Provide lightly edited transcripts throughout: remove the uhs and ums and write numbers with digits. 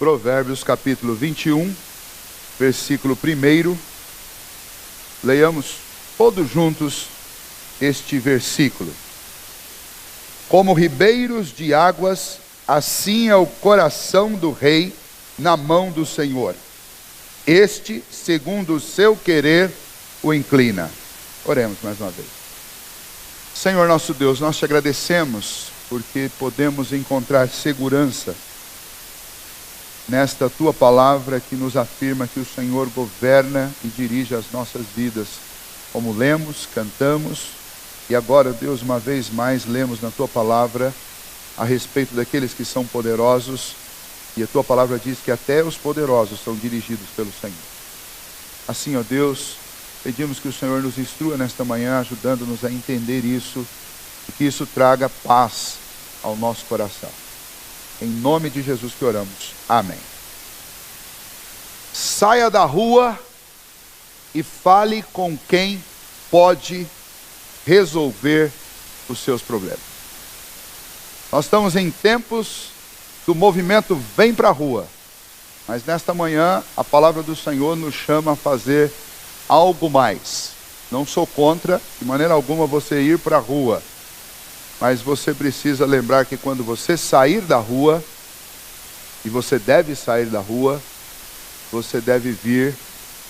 Provérbios capítulo 21, versículo 1. Leiamos todos juntos este versículo. Como ribeiros de águas, assim é o coração do rei na mão do Senhor. Este, segundo o seu querer, o inclina. Oremos mais uma vez. Senhor nosso Deus, nós te agradecemos porque podemos encontrar segurança nesta tua palavra que nos afirma que o Senhor governa e dirige as nossas vidas, como lemos, cantamos, e agora, Deus, uma vez mais lemos na tua palavra a respeito daqueles que são poderosos, e a tua palavra diz que até os poderosos são dirigidos pelo Senhor. Assim, ó Deus, pedimos que o Senhor nos instrua nesta manhã, ajudando-nos a entender isso, e que isso traga paz ao nosso coração. Em nome de Jesus que oramos. Amém. Saia da rua e fale com quem pode resolver os seus problemas. Nós estamos em tempos do movimento Vem para a Rua. Mas nesta manhã a palavra do Senhor nos chama a fazer algo mais. Não sou contra, de maneira alguma, você ir para a rua. Mas você precisa lembrar que quando você sair da rua, e você deve sair da rua, você deve vir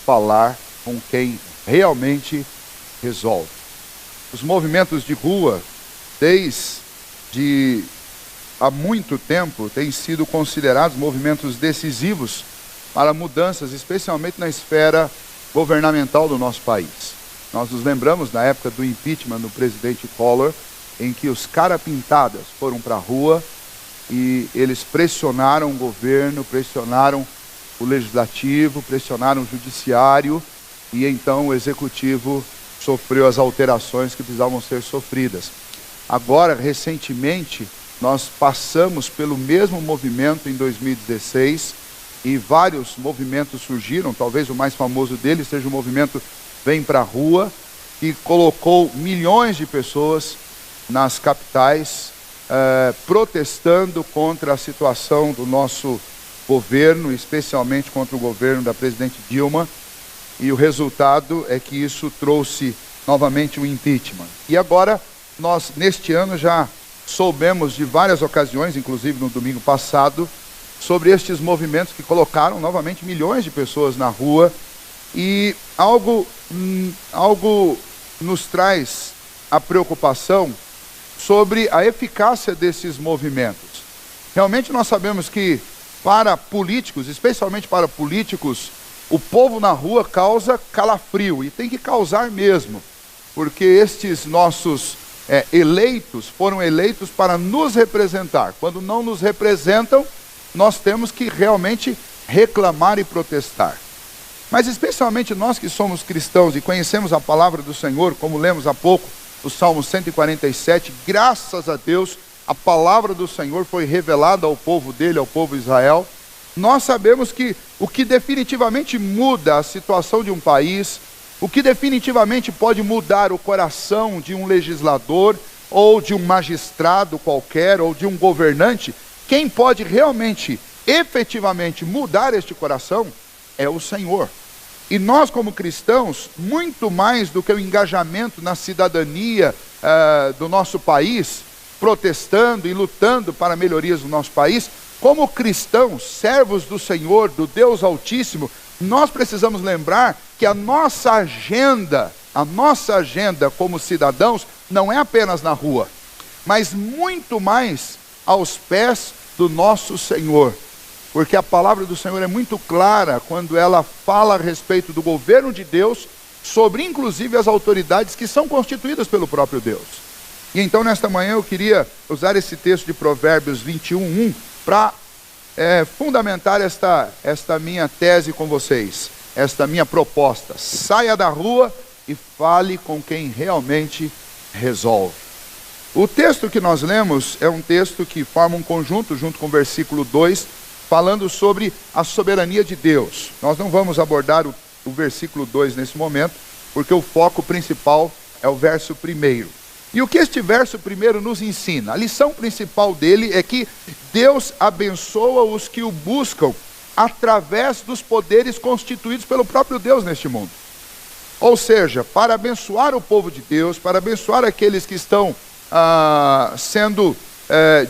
falar com quem realmente resolve. Os movimentos de rua, desde há muito tempo, têm sido considerados movimentos decisivos para mudanças, especialmente na esfera governamental do nosso país. Nós nos lembramos da época do impeachment do presidente Collor, em que os cara-pintadas foram para a rua e eles pressionaram o governo, pressionaram o legislativo, pressionaram o judiciário, e então o executivo sofreu as alterações que precisavam ser sofridas. Agora, recentemente, nós passamos pelo mesmo movimento em 2016, e vários movimentos surgiram. Talvez o mais famoso deles seja o movimento Vem para a Rua, que colocou milhões de pessoas nas capitais, protestando contra a situação do nosso governo, especialmente contra o governo da presidente Dilma, e o resultado é que isso trouxe novamente um impeachment. E agora, nós neste ano já soubemos de várias ocasiões, inclusive no domingo passado, sobre estes movimentos que colocaram novamente milhões de pessoas na rua, e algo nos traz a preocupação sobre a eficácia desses movimentos. Realmente nós sabemos que para políticos, especialmente para políticos, o povo na rua causa calafrio, e tem que causar mesmo, porque estes nossos eleitos foram eleitos para nos representar. Quando não nos representam, nós temos que realmente reclamar e protestar. Mas especialmente nós que somos cristãos e conhecemos a palavra do Senhor, como lemos há pouco, o Salmo 147, graças a Deus, a palavra do Senhor foi revelada ao povo dele, ao povo de Israel. Nós sabemos que o que definitivamente muda a situação de um país, o que definitivamente pode mudar o coração de um legislador, ou de um magistrado qualquer, ou de um governante, quem pode realmente, efetivamente mudar este coração é o Senhor. E nós, como cristãos, muito mais do que o engajamento na cidadania do nosso país, protestando e lutando para melhorias do nosso país, como cristãos, servos do Senhor, do Deus Altíssimo, nós precisamos lembrar que a nossa agenda como cidadãos, não é apenas na rua, mas muito mais aos pés do nosso Senhor. Porque a palavra do Senhor é muito clara quando ela fala a respeito do governo de Deus, sobre inclusive as autoridades que são constituídas pelo próprio Deus. E então nesta manhã eu queria usar esse texto de Provérbios 21:1 para fundamentar esta minha tese com vocês, esta minha proposta. Saia da rua e fale com quem realmente resolve. O texto que nós lemos é um texto que forma um conjunto junto com o versículo 2, falando sobre a soberania de Deus. Nós não vamos abordar o versículo 2 nesse momento, porque o foco principal é o verso 1. E o que este verso primeiro nos ensina? A lição principal dele é que Deus abençoa os que o buscam através dos poderes constituídos pelo próprio Deus neste mundo. Ou seja, para abençoar o povo de Deus, para abençoar aqueles que estão sendo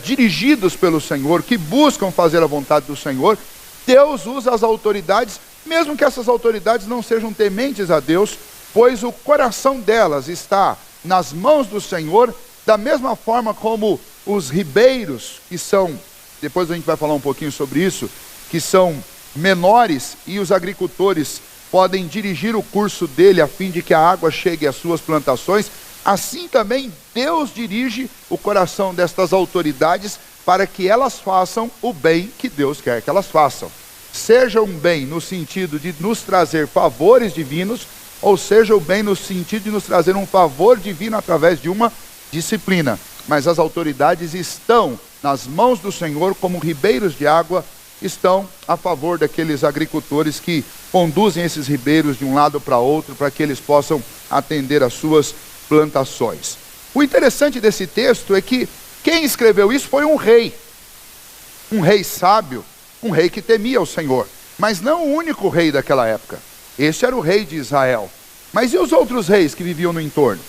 dirigidos pelo Senhor, que buscam fazer a vontade do Senhor, Deus usa as autoridades, mesmo que essas autoridades não sejam tementes a Deus, pois o coração delas está nas mãos do Senhor, da mesma forma como os ribeiros, que são, depois a gente vai falar um pouquinho sobre isso, que são menores, e os agricultores podem dirigir o curso dele a fim de que a água chegue às suas plantações, assim também Deus dirige o coração destas autoridades para que elas façam o bem que Deus quer que elas façam. Seja um bem no sentido de nos trazer favores divinos, ou seja o bem no sentido de nos trazer um favor divino através de uma disciplina. Mas as autoridades estão nas mãos do Senhor como ribeiros de água, estão a favor daqueles agricultores que conduzem esses ribeiros de um lado para outro, para que eles possam atender às suas plantações. O interessante desse texto é que quem escreveu isso foi um rei sábio, um rei que temia o Senhor, mas não o único rei daquela época. Este era o rei de Israel. Mas e os outros reis que viviam no entorno?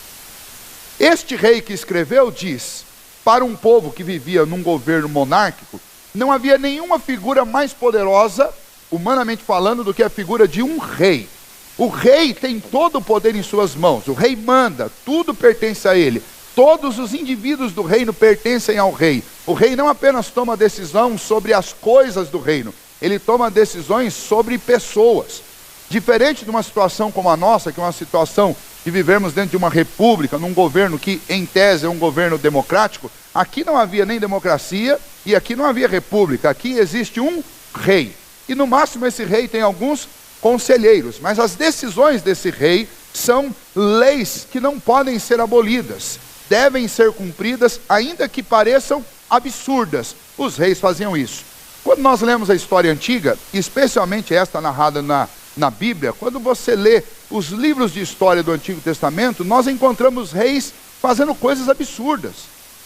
Este rei que escreveu diz, para um povo que vivia num governo monárquico, não havia nenhuma figura mais poderosa, humanamente falando, do que a figura de um rei. O rei tem todo o poder em suas mãos, o rei manda, tudo pertence a ele. Todos os indivíduos do reino pertencem ao rei. O rei não apenas toma decisão sobre as coisas do reino, ele toma decisões sobre pessoas. Diferente de uma situação como a nossa, que é uma situação de vivermos dentro de uma república, num governo que em tese é um governo democrático, aqui não havia nem democracia e aqui não havia república, aqui existe um rei. E no máximo esse rei tem alguns conselheiros, mas as decisões desse rei são leis que não podem ser abolidas, devem ser cumpridas, ainda que pareçam absurdas. Os reis faziam isso. Quando nós lemos a história antiga, especialmente esta narrada na Bíblia, quando você lê os livros de história do Antigo Testamento, nós encontramos reis fazendo coisas absurdas,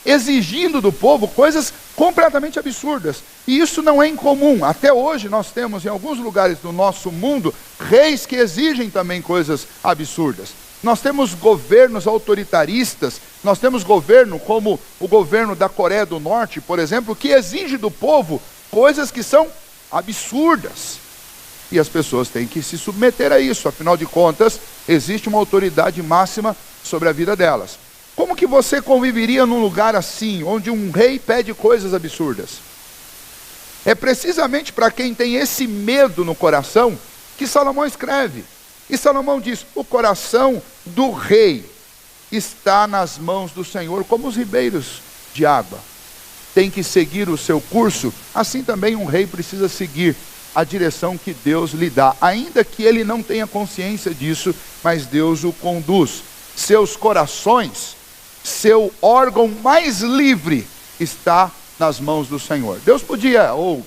exigindo do povo coisas completamente absurdas. E isso não é incomum. Até hoje nós temos em alguns lugares do nosso mundo reis que exigem também coisas absurdas. Nós temos governos autoritaristas, nós temos governo como o governo da Coreia do Norte, por exemplo, que exige do povo coisas que são absurdas. E as pessoas têm que se submeter a isso, afinal de contas, existe uma autoridade máxima sobre a vida delas. Como que você conviveria num lugar assim, onde um rei pede coisas absurdas? É precisamente para quem tem esse medo no coração que Salomão escreve. E Salomão diz, o coração do rei está nas mãos do Senhor, como os ribeiros de água. Tem que seguir o seu curso, assim também um rei precisa seguir a direção que Deus lhe dá, ainda que ele não tenha consciência disso, mas Deus o conduz. Seus corações, seu órgão mais livre está nas mãos do Senhor. Deus podia, ou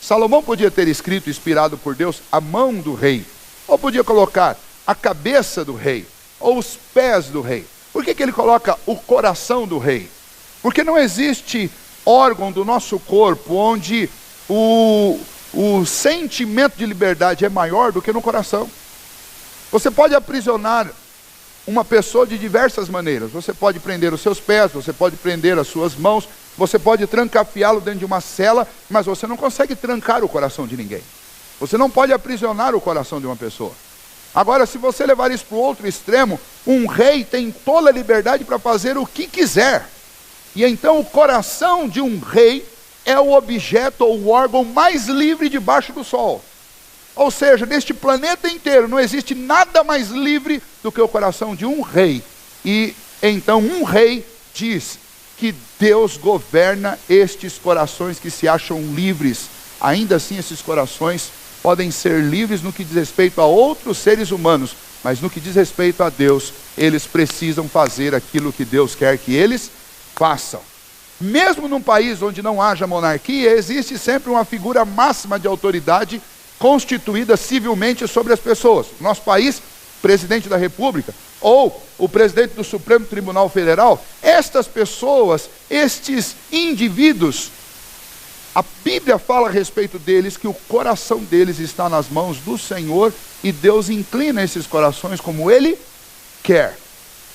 Salomão podia ter escrito, inspirado por Deus, a mão do rei, ou podia colocar a cabeça do rei, ou os pés do rei. Por que ele coloca o coração do rei? Porque não existe órgão do nosso corpo onde o sentimento de liberdade é maior do que no coração. Você pode aprisionar uma pessoa de diversas maneiras. Você pode prender os seus pés, você pode prender as suas mãos, você pode trancafiá-lo dentro de uma cela, mas você não consegue trancar o coração de ninguém. Você não pode aprisionar o coração de uma pessoa. Agora, se você levar isso para o outro extremo, um rei tem toda a liberdade para fazer o que quiser. E então o coração de um rei é o objeto ou o órgão mais livre debaixo do sol. Ou seja, neste planeta inteiro não existe nada mais livre do que o coração de um rei. E então um rei diz que Deus governa estes corações que se acham livres. Ainda assim, esses corações podem ser livres no que diz respeito a outros seres humanos, mas no que diz respeito a Deus, eles precisam fazer aquilo que Deus quer que eles façam. Mesmo num país onde não haja monarquia, existe sempre uma figura máxima de autoridade constituída civilmente sobre as pessoas. Nosso país, presidente da República, ou o presidente do Supremo Tribunal Federal, estas pessoas, estes indivíduos, a Bíblia fala a respeito deles que o coração deles está nas mãos do Senhor e Deus inclina esses corações como Ele quer.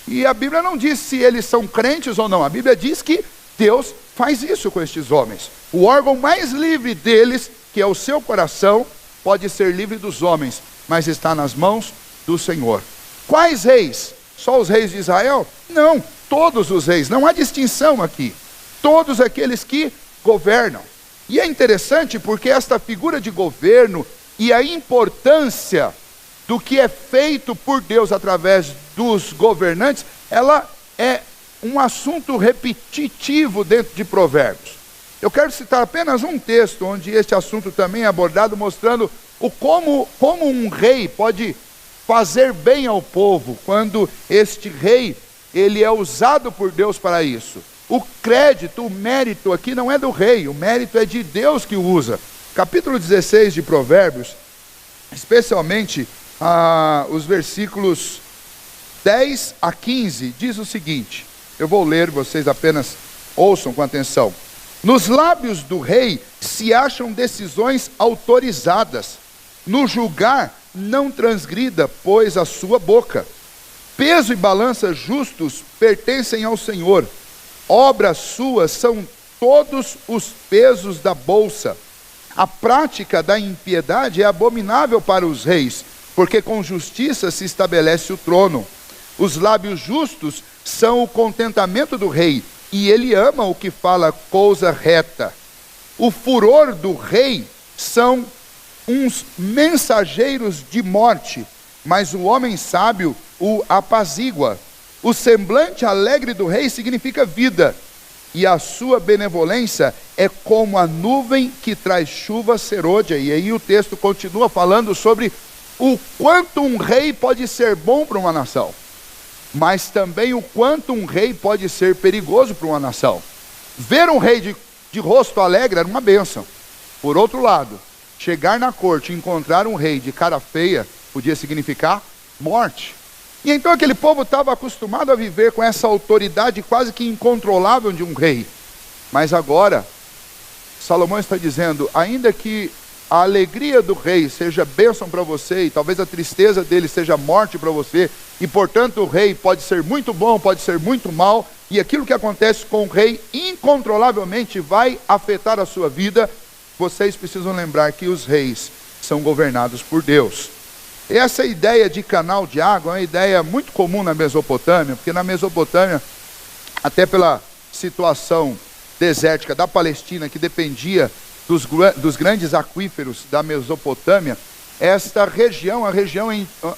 E a Bíblia não diz se eles são crentes ou não, a Bíblia diz que Deus faz isso com estes homens. O órgão mais livre deles, que é o seu coração, pode ser livre dos homens, mas está nas mãos do Senhor. Quais reis? Só os reis de Israel? Não, todos os reis, não há distinção aqui. Todos aqueles que governam. E é interessante porque esta figura de governo e a importância do que é feito por Deus através dos governantes, ela é um assunto repetitivo dentro de Provérbios. Eu quero citar apenas um texto onde este assunto também é abordado, mostrando como um rei pode fazer bem ao povo, quando este rei, ele é usado por Deus para isso. O crédito, o mérito aqui não é do rei, o mérito é de Deus que o usa. Capítulo 16 de Provérbios, especialmente os versículos 10 a 15, diz o seguinte, eu vou ler, vocês apenas ouçam com atenção. Nos lábios do rei se acham decisões autorizadas, no julgar não transgrida, pois a sua boca. Peso e balança justos pertencem ao Senhor, obras suas são todos os pesos da bolsa. A prática da impiedade é abominável para os reis, porque com justiça se estabelece o trono. Os lábios justos são o contentamento do rei, e ele ama o que fala coisa reta. O furor do rei são uns mensageiros de morte, mas o homem sábio o apazigua. O semblante alegre do rei significa vida, e a sua benevolência é como a nuvem que traz chuva serôdia. E aí o texto continua falando sobre o quanto um rei pode ser bom para uma nação, mas também o quanto um rei pode ser perigoso para uma nação. Ver um rei de rosto alegre era uma bênção. Por outro lado, chegar na corte e encontrar um rei de cara feia podia significar morte. E então aquele povo estava acostumado a viver com essa autoridade quase que incontrolável de um rei. Mas agora, Salomão está dizendo, ainda que a alegria do rei seja bênção para você, e talvez a tristeza dele seja morte para você, e portanto o rei pode ser muito bom, pode ser muito mal, e aquilo que acontece com o rei incontrolavelmente vai afetar a sua vida. Vocês precisam lembrar que os reis são governados por Deus. Essa ideia de canal de água é uma ideia muito comum na Mesopotâmia, porque na Mesopotâmia, até pela situação desértica da Palestina, que dependia dos grandes aquíferos da Mesopotâmia, esta região, a região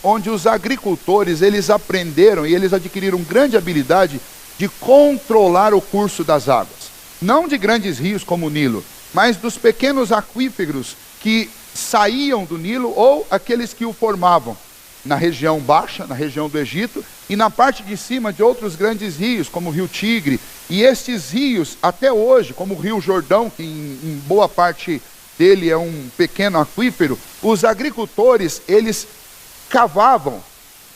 onde os agricultores, eles aprenderam e eles adquiriram grande habilidade de controlar o curso das águas. Não de grandes rios como o Nilo, mas dos pequenos aquíferos que saíam do Nilo ou aqueles que o formavam, na região baixa, na região do Egito, e na parte de cima de outros grandes rios, como o rio Tigre. E estes rios, até hoje, como o rio Jordão, que em boa parte dele é um pequeno aquífero, os agricultores, eles cavavam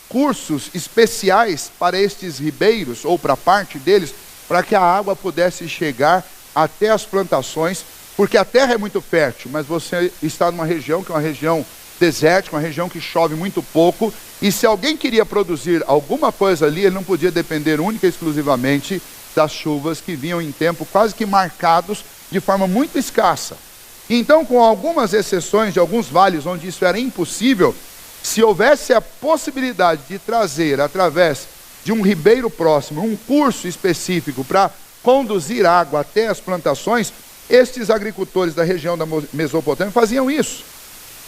cursos especiais para estes ribeiros, ou para parte deles, para que a água pudesse chegar até as plantações, porque a terra é muito fértil, mas você está numa região que é uma região desértica, uma região que chove muito pouco, e se alguém queria produzir alguma coisa ali, ele não podia depender única e exclusivamente das chuvas que vinham em tempo quase que marcados de forma muito escassa. Então, com algumas exceções de alguns vales onde isso era impossível, se houvesse a possibilidade de trazer, através de um ribeiro próximo, um curso específico para conduzir água até as plantações, estes agricultores da região da Mesopotâmia faziam isso.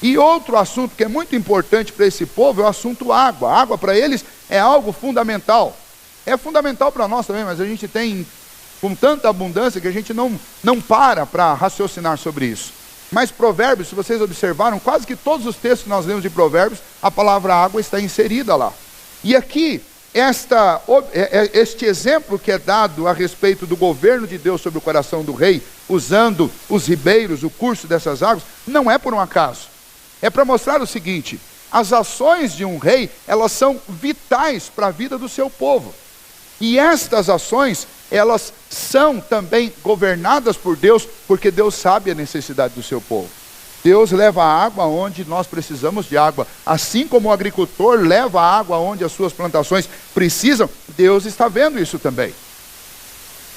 E outro assunto que é muito importante para esse povo é o assunto água. A água para eles é algo fundamental. É fundamental para nós também, mas a gente tem com tanta abundância que a gente não para raciocinar sobre isso. Mas Provérbios, se vocês observaram, quase que todos os textos que nós lemos de Provérbios, a palavra água está inserida lá. E aqui, este exemplo que é dado a respeito do governo de Deus sobre o coração do rei, usando os ribeiros, o curso dessas águas, não é por um acaso. É para mostrar o seguinte: as ações de um rei, elas são vitais para a vida do seu povo. E estas ações, elas são também governadas por Deus, porque Deus sabe a necessidade do seu povo. Deus leva a água onde nós precisamos de água. Assim como o agricultor leva a água onde as suas plantações precisam, Deus está vendo isso também.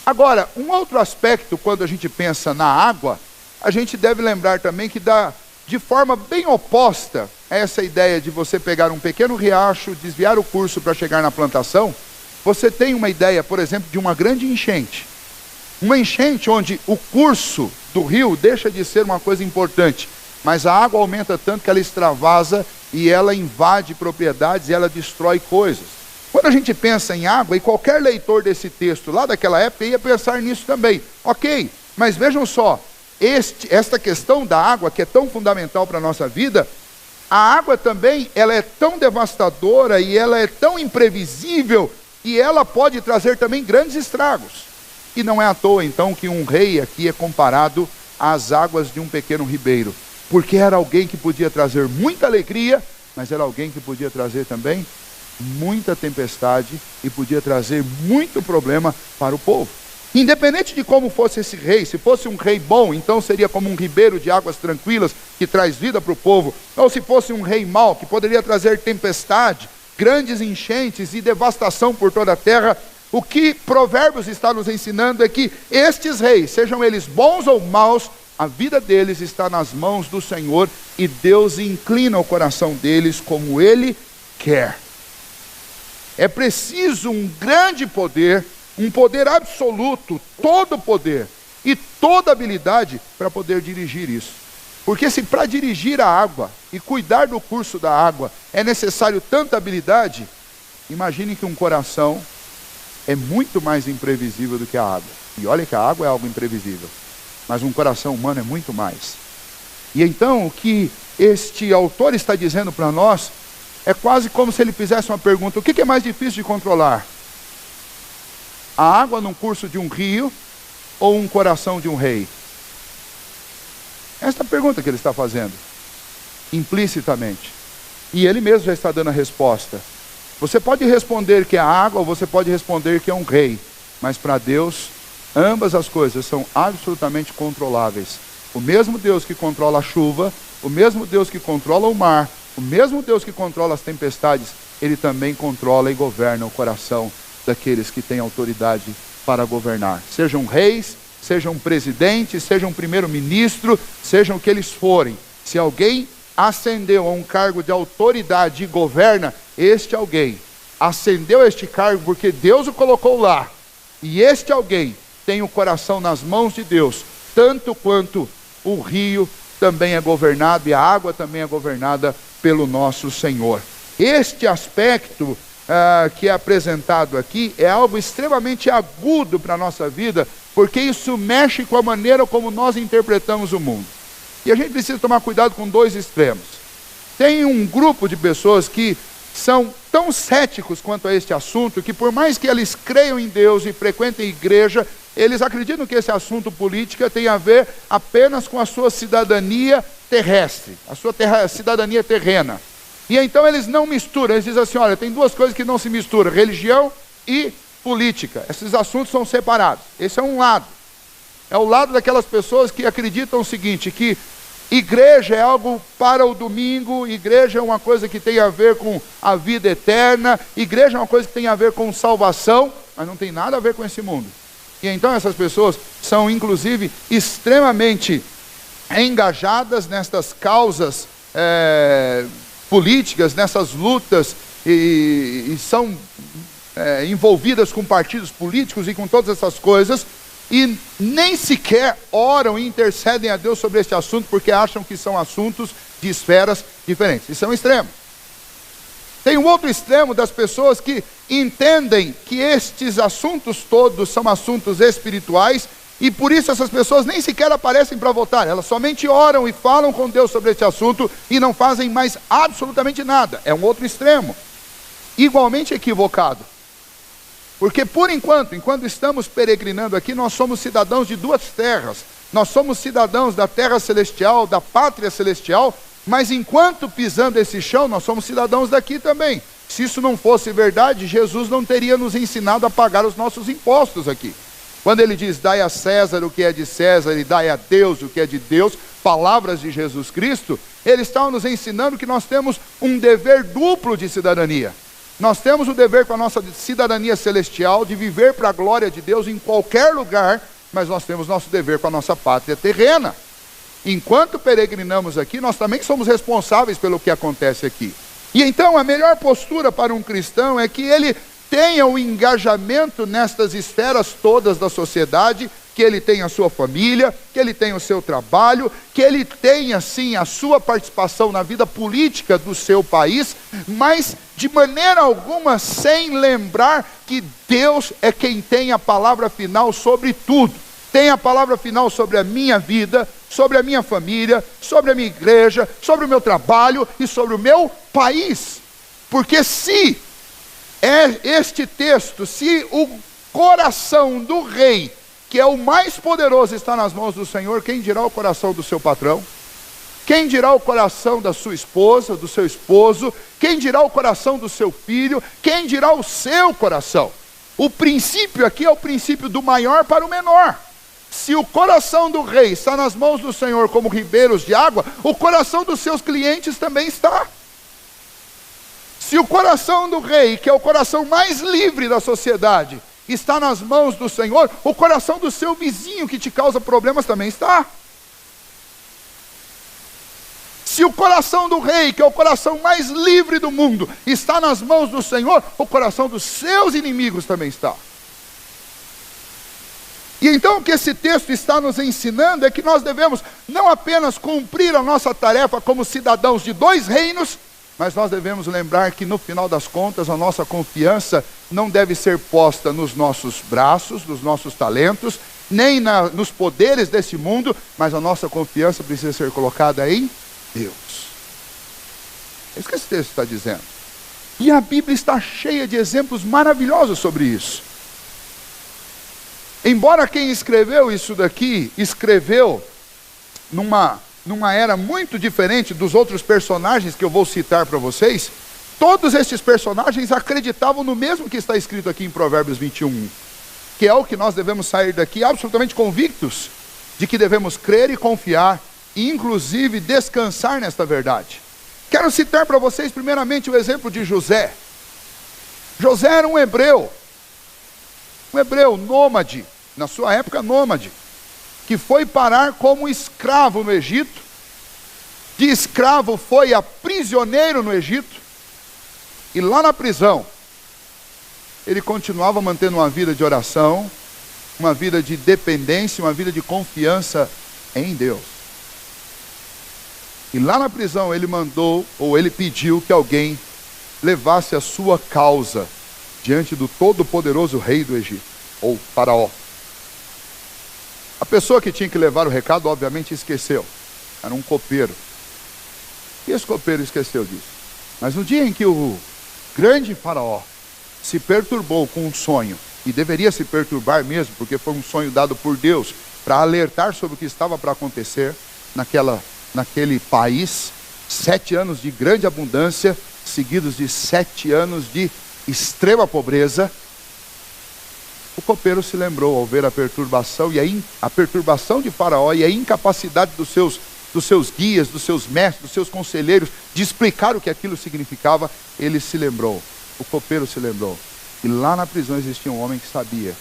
Agora, um outro aspecto, quando a gente pensa na água, a gente deve lembrar também que dá de forma bem oposta a essa ideia de você pegar um pequeno riacho, desviar o curso para chegar na plantação. Você tem uma ideia, por exemplo, de uma grande enchente. Uma enchente onde o curso do rio deixa de ser uma coisa importante, mas a água aumenta tanto que ela extravasa e ela invade propriedades e ela destrói coisas. Quando a gente pensa em água, e qualquer leitor desse texto lá daquela época ia pensar nisso também. Ok, mas vejam só, esta questão da água, que é tão fundamental para a nossa vida, a água também, ela é tão devastadora e ela é tão imprevisível e ela pode trazer também grandes estragos. E não é à toa, então, que um rei aqui é comparado às águas de um pequeno ribeiro, porque era alguém que podia trazer muita alegria, mas era alguém que podia trazer também muita tempestade e podia trazer muito problema para o povo. Independente de como fosse esse rei, se fosse um rei bom, então seria como um ribeiro de águas tranquilas que traz vida para o povo, ou se fosse um rei mau, que poderia trazer tempestade, grandes enchentes e devastação por toda a terra. O que Provérbios está nos ensinando é que estes reis, sejam eles bons ou maus, a vida deles está nas mãos do Senhor e Deus inclina o coração deles como Ele quer. É preciso um grande poder, um poder absoluto, todo poder e toda habilidade para poder dirigir isso. Porque se para dirigir a água e cuidar do curso da água é necessário tanta habilidade, imagine que um coração é muito mais imprevisível do que a água. E olha que a água é algo imprevisível, mas um coração humano é muito mais. E então o que este autor está dizendo para nós é quase como se ele fizesse uma pergunta: o que é mais difícil de controlar? A água num curso de um rio ou um coração de um rei? Esta é a pergunta que ele está fazendo, implicitamente. E ele mesmo já está dando a resposta. Você pode responder que é água ou você pode responder que é um rei. Mas para Deus, ambas as coisas são absolutamente controláveis. O mesmo Deus que controla a chuva, o mesmo Deus que controla o mar, o mesmo Deus que controla as tempestades, Ele também controla e governa o coração daqueles que têm autoridade para governar. Sejam reis, sejam presidentes, sejam primeiro-ministro, sejam o que eles forem. Se alguém ascendeu a um cargo de autoridade e governa, este alguém ascendeu a este cargo porque Deus o colocou lá. E este alguém tem o coração nas mãos de Deus, tanto quanto o rio também é governado e a água também é governada pelo nosso Senhor. Este aspecto que é apresentado aqui é algo extremamente agudo para a nossa vida, porque isso mexe com a maneira como nós interpretamos o mundo. E a gente precisa tomar cuidado com dois extremos. Tem um grupo de pessoas que são tão céticos quanto a este assunto, que por mais que eles creiam em Deus e frequentem a igreja, eles acreditam que esse assunto política tem a ver apenas com a sua cidadania terrestre, a sua cidadania terrena. E então eles não misturam, eles dizem assim: olha, tem duas coisas que não se misturam, religião e política. Esses assuntos são separados. Esse é um lado. É o lado daquelas pessoas que acreditam o seguinte, que igreja é algo para o domingo, igreja é uma coisa que tem a ver com a vida eterna, igreja é uma coisa que tem a ver com salvação, mas não tem nada a ver com esse mundo. E então essas pessoas são inclusive extremamente engajadas nestas causas políticas, nessas lutas, e são envolvidas com partidos políticos e com todas essas coisas, e nem sequer oram e intercedem a Deus sobre este assunto, porque acham que são assuntos de esferas diferentes. Isso é um extremo. Tem um outro extremo das pessoas que entendem que estes assuntos todos são assuntos espirituais, e por isso essas pessoas nem sequer aparecem para votar. Elas somente oram e falam com Deus sobre este assunto e não fazem mais absolutamente nada. É um outro extremo, igualmente equivocado. Porque por enquanto estamos peregrinando aqui, nós somos cidadãos de duas terras. Nós somos cidadãos da terra celestial, da pátria celestial, mas enquanto pisando esse chão, nós somos cidadãos daqui também. Se isso não fosse verdade, Jesus não teria nos ensinado a pagar os nossos impostos aqui. Quando ele diz, dai a César o que é de César e dai a Deus o que é de Deus, palavras de Jesus Cristo, ele está nos ensinando que nós temos um dever duplo de cidadania. Nós temos o dever com a nossa cidadania celestial de viver para a glória de Deus em qualquer lugar, mas nós temos nosso dever com a nossa pátria terrena. Enquanto peregrinamos aqui, nós também somos responsáveis pelo que acontece aqui. E então a melhor postura para um cristão é que ele tenha o engajamento nestas esferas todas da sociedade, que ele tenha a sua família, que ele tenha o seu trabalho, que ele tenha sim a sua participação na vida política do seu país, mas de maneira alguma sem lembrar que Deus é quem tem a palavra final sobre tudo. Tem a palavra final sobre a minha vida, sobre a minha família, sobre a minha igreja, sobre o meu trabalho e sobre o meu país. Porque se é este texto, se o coração do rei, que é o mais poderoso, está nas mãos do Senhor, quem dirá o coração do seu patrão? Quem dirá o coração da sua esposa, do seu esposo? Quem dirá o coração do seu filho? Quem dirá o seu coração? O princípio aqui é o princípio do maior para o menor. Se o coração do rei está nas mãos do Senhor como ribeiros de água, o coração dos seus clientes também está. Se o coração do rei, que é o coração mais livre da sociedade, está nas mãos do Senhor, o coração do seu vizinho que te causa problemas também está. Se o coração do rei, que é o coração mais livre do mundo, está nas mãos do Senhor, o coração dos seus inimigos também está. E então o que esse texto está nos ensinando é que nós devemos não apenas cumprir a nossa tarefa como cidadãos de dois reinos, mas nós devemos lembrar que no final das contas a nossa confiança não deve ser posta nos nossos braços, nos nossos talentos, nem nos poderes desse mundo, mas a nossa confiança precisa ser colocada em Deus. É isso que esse texto está dizendo. E a Bíblia está cheia de exemplos maravilhosos sobre isso. Embora quem escreveu isso daqui, escreveu numa era muito diferente dos outros personagens que eu vou citar para vocês, todos esses personagens acreditavam no mesmo que está escrito aqui em Provérbios 21, que é o que nós devemos sair daqui absolutamente convictos de que devemos crer e confiar, e inclusive descansar nesta verdade. Quero citar para vocês primeiramente o exemplo de José. José era um hebreu nômade, na sua época nômade, que foi parar como escravo no Egito. De escravo foi a prisioneiro no Egito, e lá na prisão ele continuava mantendo uma vida de oração, uma vida de dependência, uma vida de confiança em Deus. E lá na prisão ele pediu que alguém levasse a sua causa diante do todo-poderoso rei do Egito, ou Faraó. A pessoa que tinha que levar o recado, obviamente, esqueceu. Era um copeiro. E esse copeiro esqueceu disso. Mas no dia em que o grande Faraó se perturbou com um sonho, e deveria se perturbar mesmo, porque foi um sonho dado por Deus, para alertar sobre o que estava para acontecer naquele país, 7 anos de grande abundância, seguidos de 7 anos de extrema pobreza. O copeiro se lembrou ao ver a perturbação a perturbação de Faraó e a incapacidade dos seus guias, dos seus mestres, dos seus conselheiros de explicar o que aquilo significava. Ele se lembrou, o copeiro se lembrou, e lá na prisão existia um homem que sabia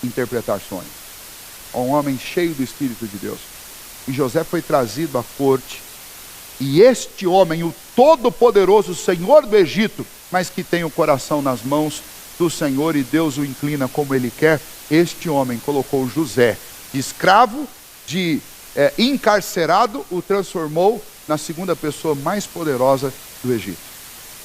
interpretar sonhos, um homem cheio do Espírito de Deus. E José foi trazido à corte, e este homem, o todo-poderoso Senhor do Egito, mas que tem o coração nas mãos do Senhor, e Deus o inclina como Ele quer, este homem colocou José, de escravo, de encarcerado, o transformou na segunda pessoa mais poderosa do Egito.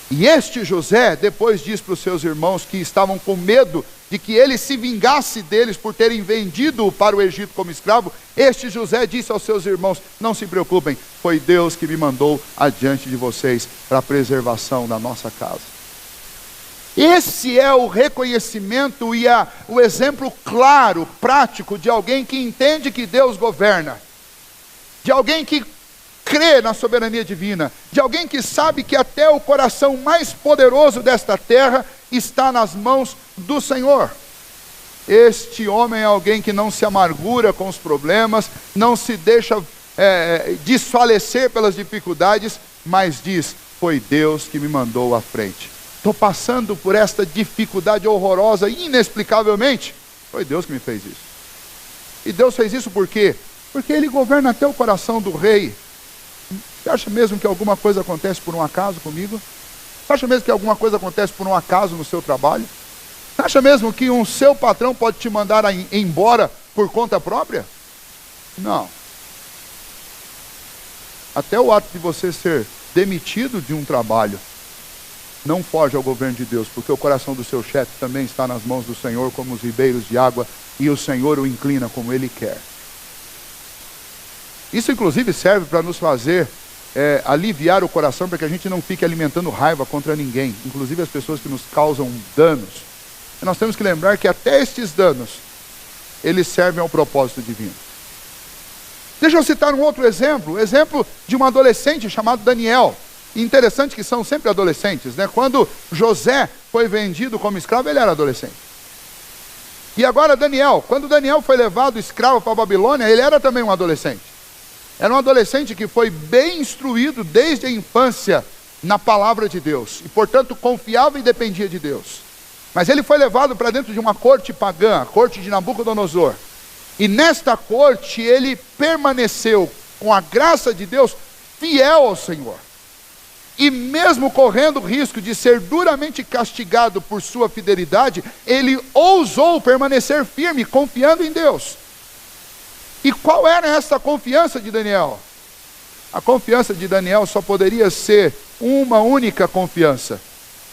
E este José depois diz para os seus irmãos que estavam com medo de que ele se vingasse deles por terem vendido para o Egito como escravo. Este José disse aos seus irmãos: não se preocupem, foi Deus que me mandou adiante de vocês para a preservação da nossa casa. Esse é o reconhecimento e o exemplo claro, prático de alguém que entende que Deus governa, de alguém que crê na soberania divina, de alguém que sabe que até o coração mais poderoso desta terra está nas mãos do Senhor. Este homem é alguém que não se amargura com os problemas, não se deixa desfalecer pelas dificuldades, mas diz: foi Deus que me mandou à frente. Estou passando por esta dificuldade horrorosa, inexplicavelmente. Foi Deus que me fez isso. E Deus fez isso por quê? Porque Ele governa até o coração do rei. Você acha mesmo que alguma coisa acontece por um acaso comigo? Você acha mesmo que alguma coisa acontece por um acaso no seu trabalho? Você acha mesmo que um seu patrão pode te mandar embora por conta própria? Não. Até o ato de você ser demitido de um trabalho não foge ao governo de Deus, porque o coração do seu chefe também está nas mãos do Senhor, como os ribeiros de água, e o Senhor o inclina como Ele quer. Isso inclusive serve para nos fazer aliviar o coração, para que a gente não fique alimentando raiva contra ninguém, inclusive as pessoas que nos causam danos. E nós temos que lembrar que até estes danos, eles servem ao propósito divino. Deixa eu citar um outro exemplo, o exemplo de um adolescente chamado Daniel. Interessante que são sempre adolescentes, né? Quando José foi vendido como escravo, ele era adolescente. E agora Daniel, quando Daniel foi levado escravo para a Babilônia, ele era também um adolescente. Era um adolescente que foi bem instruído desde a infância na palavra de Deus, e portanto confiava e dependia de Deus. Mas ele foi levado para dentro de uma corte pagã, a corte de Nabucodonosor. E nesta corte ele permaneceu, com a graça de Deus, fiel ao Senhor. E mesmo correndo o risco de ser duramente castigado por sua fidelidade, ele ousou permanecer firme, confiando em Deus. E qual era essa confiança de Daniel? A confiança de Daniel só poderia ser uma única confiança.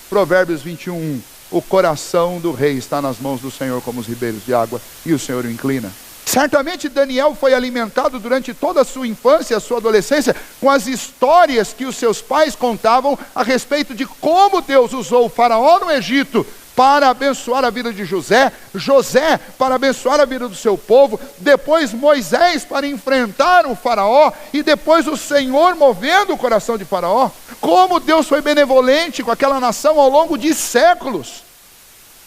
Provérbios 21:1. O coração do rei está nas mãos do Senhor como os ribeiros de água, e o Senhor o inclina. Certamente Daniel foi alimentado durante toda a sua infância e a sua adolescência com as histórias que os seus pais contavam a respeito de como Deus usou o faraó no Egito para abençoar a vida de José, José para abençoar a vida do seu povo, depois Moisés para enfrentar o faraó, e depois o Senhor movendo o coração de faraó. Como Deus foi benevolente com aquela nação ao longo de séculos,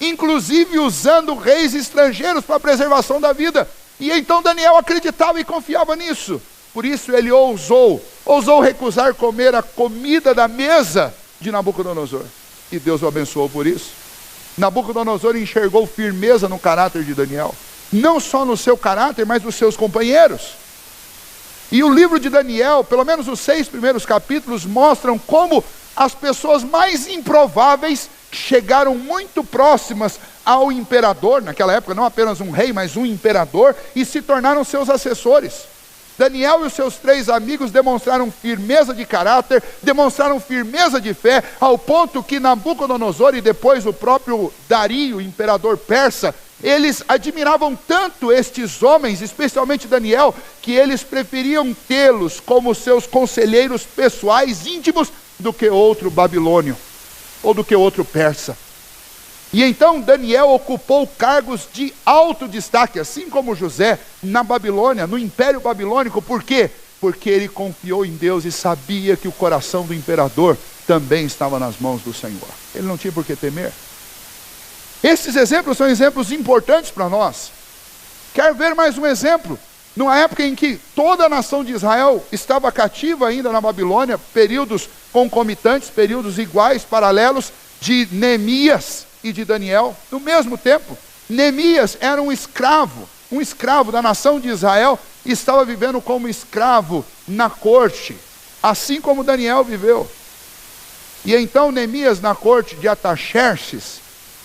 inclusive usando reis estrangeiros para a preservação da vida. E então Daniel acreditava e confiava nisso. Por isso ele ousou recusar comer a comida da mesa de Nabucodonosor. E Deus o abençoou por isso. Nabucodonosor enxergou firmeza no caráter de Daniel. Não só no seu caráter, mas nos seus companheiros. E o livro de Daniel, pelo menos os 6 primeiros capítulos, mostram como as pessoas mais improváveis chegaram muito próximas ao imperador, naquela época não apenas um rei, mas um imperador, e se tornaram seus assessores. Daniel e os seus 3 amigos demonstraram firmeza de caráter, demonstraram firmeza de fé, ao ponto que Nabucodonosor e depois o próprio Dario, imperador persa, eles admiravam tanto estes homens, especialmente Daniel, que eles preferiam tê-los como seus conselheiros pessoais íntimos do que outro babilônio, ou do que outro persa. E então Daniel ocupou cargos de alto destaque, assim como José, na Babilônia, no Império Babilônico. Por quê? Porque ele confiou em Deus e sabia que o coração do imperador também estava nas mãos do Senhor. Ele não tinha por que temer. Esses exemplos são exemplos importantes para nós. Quer ver mais um exemplo? Numa época em que toda a nação de Israel estava cativa ainda na Babilônia, períodos concomitantes, períodos iguais, paralelos, de Neemias e de Daniel. No mesmo tempo, Neemias era um escravo da nação de Israel, e estava vivendo como escravo na corte, assim como Daniel viveu. E então Neemias, na corte de Artaxerxes,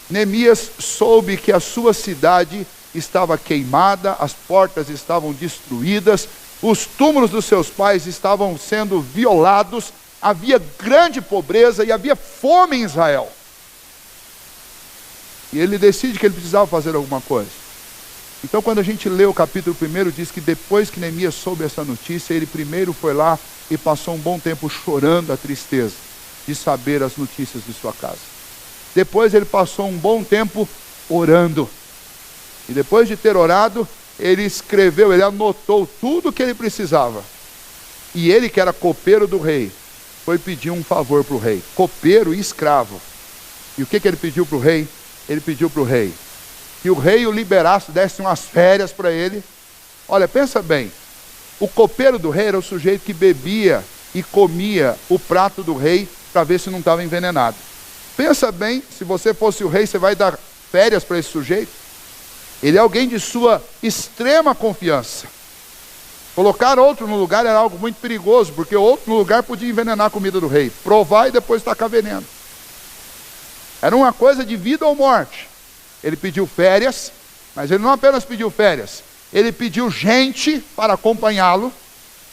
Neemias soube que a sua cidade estava queimada, as portas estavam destruídas, os túmulos dos seus pais estavam sendo violados, havia grande pobreza e havia fome em Israel. E ele decide que ele precisava fazer alguma coisa. Então quando a gente lê o capítulo 1, diz que depois que Neemias soube essa notícia, ele primeiro foi lá e passou um bom tempo chorando a tristeza de saber as notícias de sua casa. Depois ele passou um bom tempo orando. E depois de ter orado, ele escreveu, ele anotou tudo o que ele precisava. E ele, que era copeiro do rei, foi pedir um favor para o rei. Copeiro e escravo. E o que ele pediu para o rei? Ele pediu para o rei que o rei o liberasse, desse umas férias para ele. Olha, pensa bem. O copeiro do rei era o sujeito que bebia e comia o prato do rei para ver se não estava envenenado. Pensa bem, se você fosse o rei, você vai dar férias para esse sujeito? Ele é alguém de sua extrema confiança. Colocar outro no lugar era algo muito perigoso, porque outro no lugar podia envenenar a comida do rei. Provar e depois tacar veneno. Era uma coisa de vida ou morte. Ele pediu férias, mas ele não apenas pediu férias. Ele pediu gente para acompanhá-lo.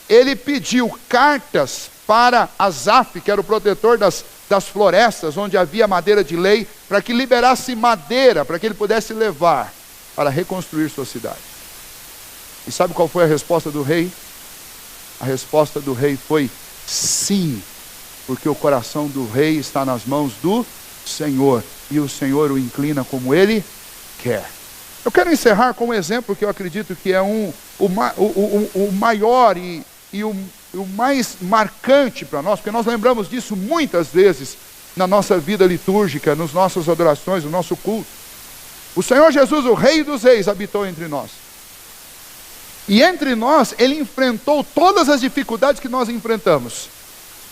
Ele pediu cartas para Asaf, que era o protetor das florestas, onde havia madeira de lei, para que liberasse madeira, para que ele pudesse levar para reconstruir sua cidade. E sabe qual foi a resposta do rei? A resposta do rei foi sim, porque o coração do rei está nas mãos do Senhor, e o Senhor o inclina como ele quer. Eu quero encerrar com um exemplo que eu acredito que é o maior e o mais marcante para nós, porque nós lembramos disso muitas vezes na nossa vida litúrgica, nas nossas adorações, no nosso culto. O Senhor Jesus, o Rei dos Reis, habitou entre nós. E entre nós, Ele enfrentou todas as dificuldades que nós enfrentamos.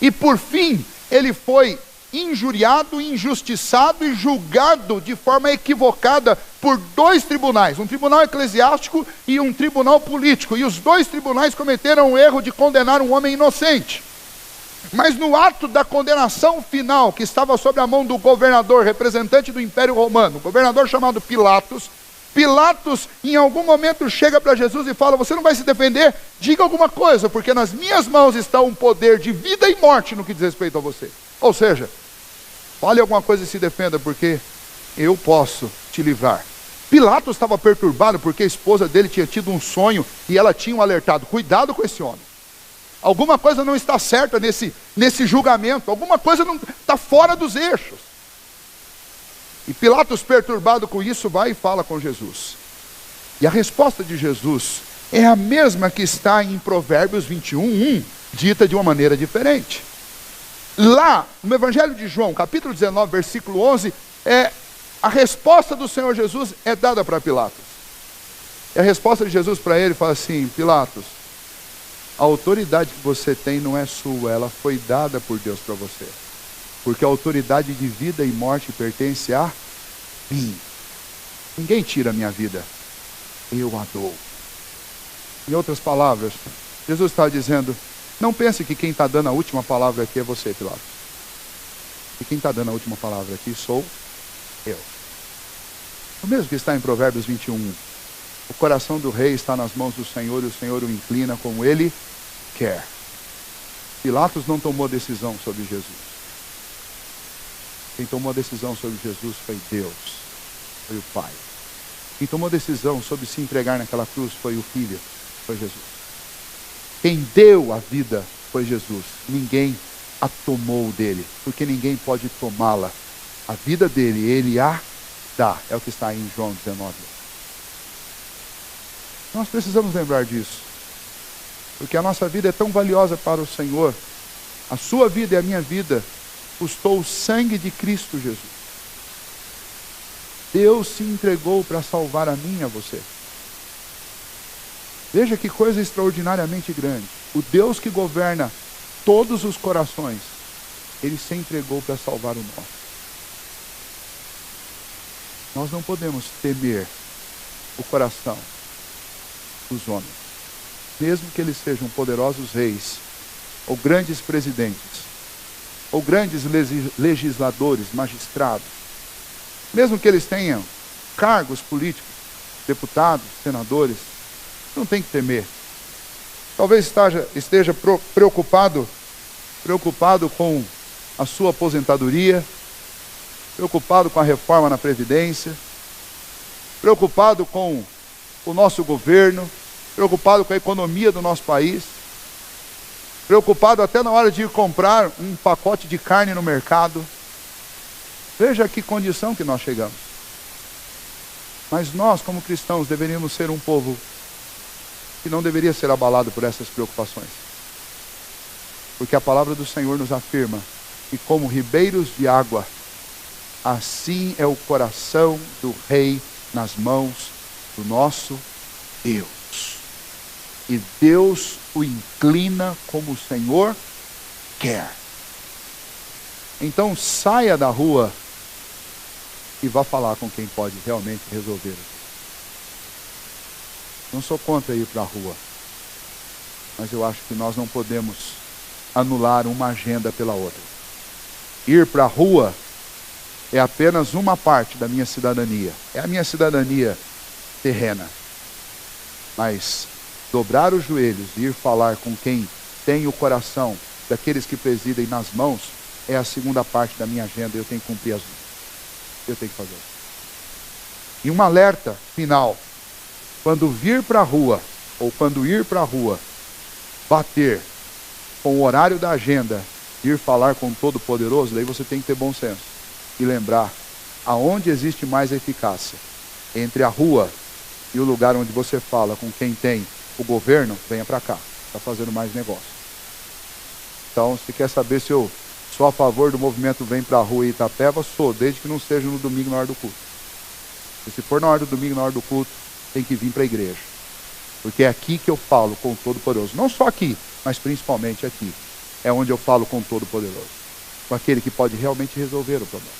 E por fim, Ele foi injuriado, injustiçado e julgado de forma equivocada por dois tribunais, um tribunal eclesiástico e um tribunal político, e os dois tribunais cometeram o erro de condenar um homem inocente. Mas no ato da condenação final, que estava sob a mão do governador, representante do Império Romano, um governador chamado Pilatos, Pilatos em algum momento chega para Jesus e fala: você não vai se defender? Diga alguma coisa, porque nas minhas mãos está um poder de vida e morte no que diz respeito a você. Ou seja, fale alguma coisa e se defenda, porque eu posso te livrar. Pilatos estava perturbado porque a esposa dele tinha tido um sonho e ela tinha o alertado: cuidado com esse homem. Alguma coisa não está certa nesse julgamento, alguma coisa não está fora dos eixos. E Pilatos, perturbado com isso, vai e fala com Jesus. E a resposta de Jesus é a mesma que está em Provérbios 21:1, dita de uma maneira diferente. Lá, no Evangelho de João, capítulo 19, versículo 11, a resposta do Senhor Jesus é dada para Pilatos. E a resposta de Jesus para ele fala assim: Pilatos, a autoridade que você tem não é sua, ela foi dada por Deus para você. Porque a autoridade de vida e morte pertence a mim. Ninguém tira a minha vida, eu a dou. Em outras palavras, Jesus está dizendo: não pense que quem está dando a última palavra aqui é você, Pilatos. E quem está dando a última palavra aqui sou eu. O mesmo que está em Provérbios 21. O coração do rei está nas mãos do Senhor, e o Senhor o inclina como ele quer. Pilatos não tomou decisão sobre Jesus. Quem tomou a decisão sobre Jesus foi Deus, foi o Pai. Quem tomou a decisão sobre se entregar naquela cruz foi o Filho, foi Jesus. Quem deu a vida foi Jesus. Ninguém a tomou dele, porque ninguém pode tomá-la. A vida dele, ele a dá. É o que está aí em João 19. Nós precisamos lembrar disso, porque a nossa vida é tão valiosa para o Senhor. A sua vida e a minha vida custou o sangue de Cristo Jesus. Deus se entregou para salvar a mim e a você. Veja que coisa extraordinariamente grande. O Deus que governa todos os corações, Ele se entregou para salvar o nosso. Nós não podemos temer o coração dos homens, mesmo que eles sejam poderosos reis, ou grandes presidentes, ou grandes legisladores, magistrados, mesmo que eles tenham cargos políticos, deputados, senadores, não tem que temer. Talvez esteja preocupado com a sua aposentadoria, preocupado com a reforma na Previdência, preocupado com o nosso governo, preocupado com a economia do nosso país, preocupado até na hora de ir comprar um pacote de carne no mercado. Veja que condição que nós chegamos. Mas nós, como cristãos, deveríamos ser um povo que não deveria ser abalado por essas preocupações. Porque a palavra do Senhor nos afirma que como ribeiros de água, assim é o coração do rei nas mãos do nosso Deus. E Deus o inclina como o Senhor quer. Então saia da rua e vá falar com quem pode realmente resolver. Não sou contra ir para a rua, mas eu acho que nós não podemos anular uma agenda pela outra. Ir para a rua é apenas uma parte da minha cidadania. É a minha cidadania terrena. Mas dobrar os joelhos e ir falar com quem tem o coração daqueles que presidem nas mãos é a segunda parte da minha agenda. Eu tenho que cumprir as duas. Eu tenho que fazer. E um alerta final. Quando vir para a rua, ou quando ir para a rua, bater com o horário da agenda, ir falar com o Todo-Poderoso, daí você tem que ter bom senso. E lembrar, aonde existe mais eficácia? Entre a rua e o lugar onde você fala com quem tem o governo, venha para cá. Está fazendo mais negócio. Então, se quer saber se eu sou a favor do movimento Vem para a Rua em Itapeva, sou, desde que não seja no domingo na hora do culto. E se for na hora do domingo, na hora do culto, tem que vir para a igreja. Porque é aqui que eu falo com o Todo-Poderoso. Não só aqui, mas principalmente aqui. É onde eu falo com o Todo-Poderoso. Com aquele que pode realmente resolver o problema.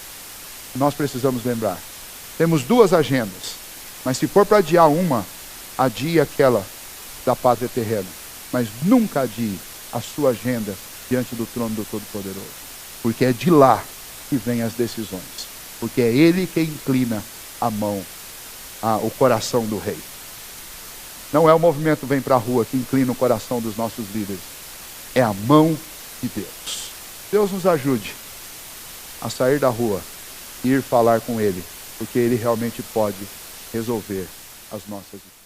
Nós precisamos lembrar. Temos duas agendas. Mas se for para adiar uma, adie aquela da pátria terrena. Mas nunca adie a sua agenda diante do trono do Todo-Poderoso. Porque é de lá que vêm as decisões. Porque é Ele que inclina a mão, o coração do rei. Não é o movimento Vem para a Rua que inclina o coração dos nossos líderes. É a mão de Deus. Deus nos ajude a sair da rua e ir falar com Ele. Porque Ele realmente pode resolver as nossas vidas.